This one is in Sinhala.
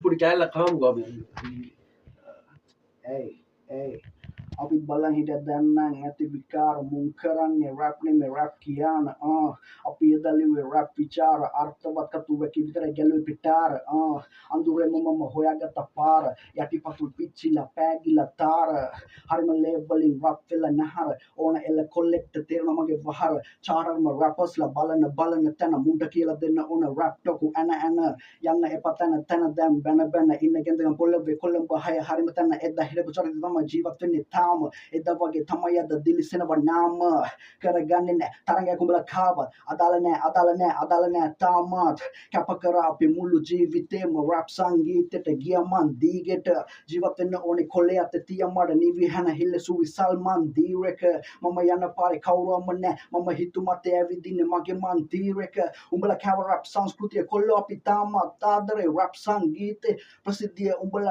Put kaya kam go bi. Hey, අපි බලන් හිටිය දැන් නම් ඇති විකාර මුන් කරන්නේ රැප් නෙමෙයි රැප් කියන අපි එදලිවේ රැප් විචාර අර්ථවත් කතුවකි විතර ගැලුවේ පිටාර අඳුරෙම මම හොයාගත්ත පාර යටිපතුල් පිච්චිලා පෑගිලා තාර හරිම ලේබලින් රැප් වෙලා නහර ඕන එල කොල්ලෙක්ට තේරෙන මගේ වහර චාරර්ම රැපර්ස්ලා බලන තැන මුන්ට කියලා දෙන්න ඕන රැප් ටොකු ඇන යන්න එපා තැන දැම් බැන ඉන්න ගෙන්දගම් පොල්ලවේ කොල්ලඹ හය හරිම තැන එදා හිටපු චරිත තමයි ජීවත් වෙන්නේ තාම එදා වගේ තමයි අද දිලිසෙනවා නාම කරගන්නේ නෑ තරගයක් උඹලා කාවත් අදාළ නෑ තාමත් කැප කරා අපි මුළු ජීවිතේම රැප් සංගීතයට ගියමන් දීගෙට ජීවත් වෙන්න ඕනේ කොල්ලේ අතේ තියමඩ නිවි හැන හිල්ල සුවි සල්මන් දීරක මම යන පාරේ කවුරුවම නෑ මම හිතුමතේ ඇවිදින්නේ මගේ මන් දීරක උඹලා කැව රැප් සංස්කෘතිය කොල්ලෝ අපි තාමත් ආදරේ රැප් සංගීතේ ප්‍රසිද්ධිය උඹලා